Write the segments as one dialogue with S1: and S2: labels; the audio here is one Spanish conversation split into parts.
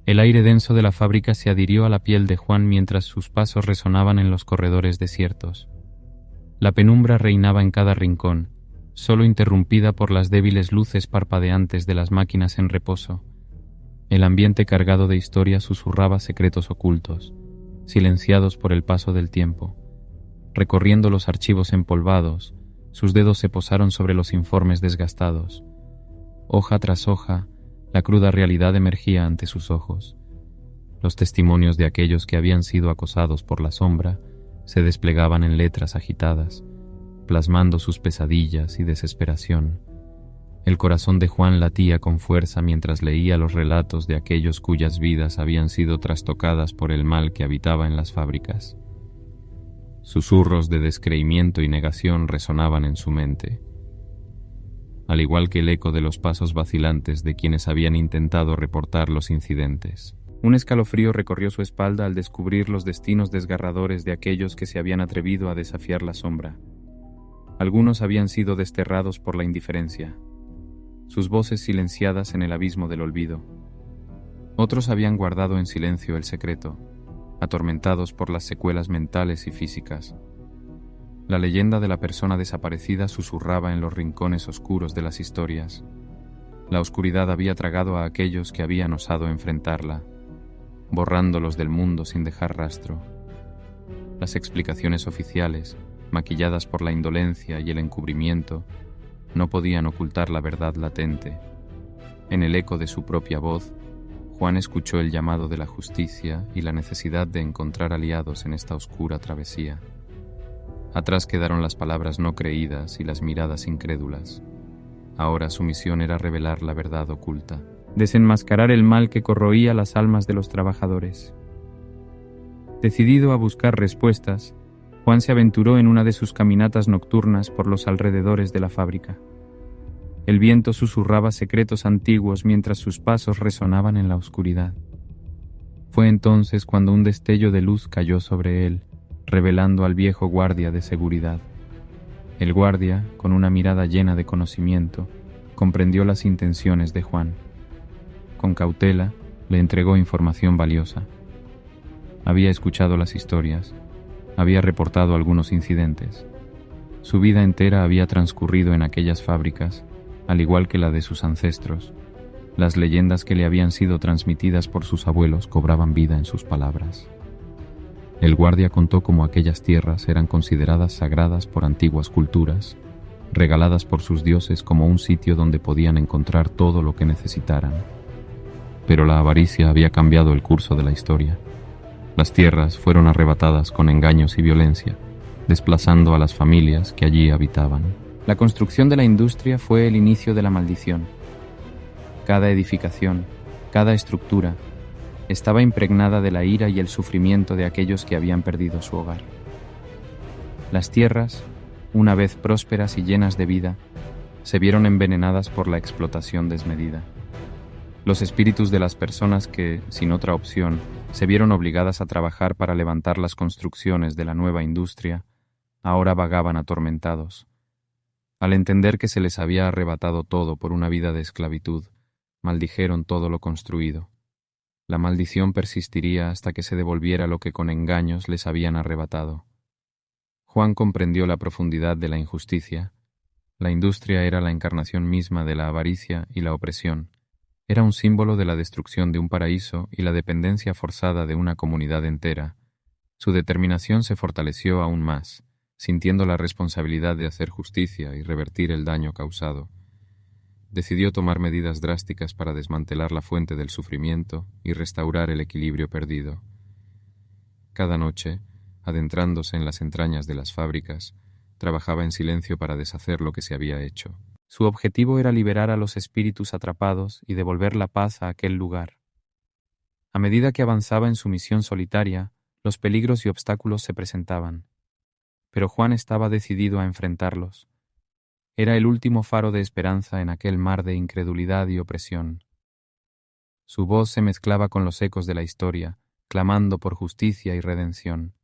S1: El aire denso de la fábrica se adhirió a la piel de Juan mientras sus pasos resonaban en los corredores desiertos. La penumbra reinaba en cada rincón, solo interrumpida por las débiles luces parpadeantes de las máquinas en reposo. El ambiente cargado de historia susurraba secretos ocultos, silenciados por el paso del tiempo. Recorriendo los archivos empolvados, sus dedos se posaron sobre los informes desgastados. Hoja tras hoja, la cruda realidad emergía ante sus ojos. Los testimonios de aquellos que habían sido acosados por la sombra se desplegaban en letras agitadas, plasmando sus pesadillas y desesperación. El corazón de Juan latía con fuerza mientras leía los relatos de aquellos cuyas vidas habían sido trastocadas por el mal que habitaba en las fábricas. Susurros de descreimiento y negación resonaban en su mente, al igual que el eco de los pasos vacilantes de quienes habían intentado reportar los incidentes. Un escalofrío recorrió su espalda al descubrir los destinos desgarradores de aquellos que se habían atrevido a desafiar la sombra. Algunos habían sido desterrados por la indiferencia, sus voces silenciadas en el abismo del olvido. Otros habían guardado en silencio el secreto, atormentados por las secuelas mentales y físicas. La leyenda de la persona desaparecida susurraba en los rincones oscuros de las historias. La oscuridad había tragado a aquellos que habían osado enfrentarla, borrándolos del mundo sin dejar rastro. Las explicaciones oficiales, maquilladas por la indolencia y el encubrimiento, no podían ocultar la verdad latente. En el eco de su propia voz, Juan escuchó el llamado de la justicia y la necesidad de encontrar aliados en esta oscura travesía. Atrás quedaron las palabras no creídas y las miradas incrédulas. Ahora su misión era revelar la verdad oculta, desenmascarar el mal que corroía las almas de los trabajadores. Decidido a buscar respuestas, Juan se aventuró en una de sus caminatas nocturnas por los alrededores de la fábrica. El viento susurraba secretos antiguos mientras sus pasos resonaban en la oscuridad. Fue entonces cuando un destello de luz cayó sobre él, revelando al viejo guardia de seguridad. El guardia, con una mirada llena de conocimiento, comprendió las intenciones de Juan. Con cautela, le entregó información valiosa. Había escuchado las historias, había reportado algunos incidentes. Su vida entera había transcurrido en aquellas fábricas, al igual que la de sus ancestros. Las leyendas que le habían sido transmitidas por sus abuelos cobraban vida en sus palabras. El guardia contó cómo aquellas tierras eran consideradas sagradas por antiguas culturas, regaladas por sus dioses como un sitio donde podían encontrar todo lo que necesitaran. Pero la avaricia había cambiado el curso de la historia. Las tierras fueron arrebatadas con engaños y violencia, desplazando a las familias que allí habitaban. La construcción de la industria fue el inicio de la maldición. Cada edificación, cada estructura, estaba impregnada de la ira y el sufrimiento de aquellos que habían perdido su hogar. Las tierras, una vez prósperas y llenas de vida, se vieron envenenadas por la explotación desmedida. Los espíritus de las personas que, sin otra opción, se vieron obligadas a trabajar para levantar las construcciones de la nueva industria, ahora vagaban atormentados. Al entender que se les había arrebatado todo por una vida de esclavitud, maldijeron todo lo construido. La maldición persistiría hasta que se devolviera lo que con engaños les habían arrebatado. Juan comprendió la profundidad de la injusticia. La industria era la encarnación misma de la avaricia y la opresión. Era un símbolo de la destrucción de un paraíso y la dependencia forzada de una comunidad entera. Su determinación se fortaleció aún más, sintiendo la responsabilidad de hacer justicia y revertir el daño causado. Decidió tomar medidas drásticas para desmantelar la fuente del sufrimiento y restaurar el equilibrio perdido. Cada noche, adentrándose en las entrañas de las fábricas, trabajaba en silencio para deshacer lo que se había hecho. Su objetivo era liberar a los espíritus atrapados y devolver la paz a aquel lugar. A medida que avanzaba en su misión solitaria, los peligros y obstáculos se presentaban. Pero Juan estaba decidido a enfrentarlos. Era el último faro de esperanza en aquel mar de incredulidad y opresión. Su voz se mezclaba con los ecos de la historia, clamando por justicia y redención.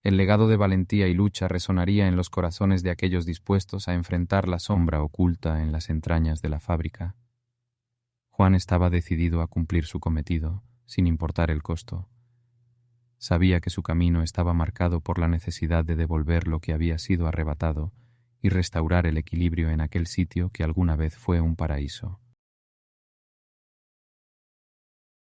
S1: El legado de valentía y lucha resonaría en los corazones de aquellos dispuestos a enfrentar la sombra oculta en las entrañas de la fábrica. Juan estaba decidido a cumplir su cometido, sin importar el costo. Sabía que su camino estaba marcado por la necesidad de devolver lo que había sido arrebatado y restaurar el equilibrio en aquel sitio que alguna vez fue un paraíso.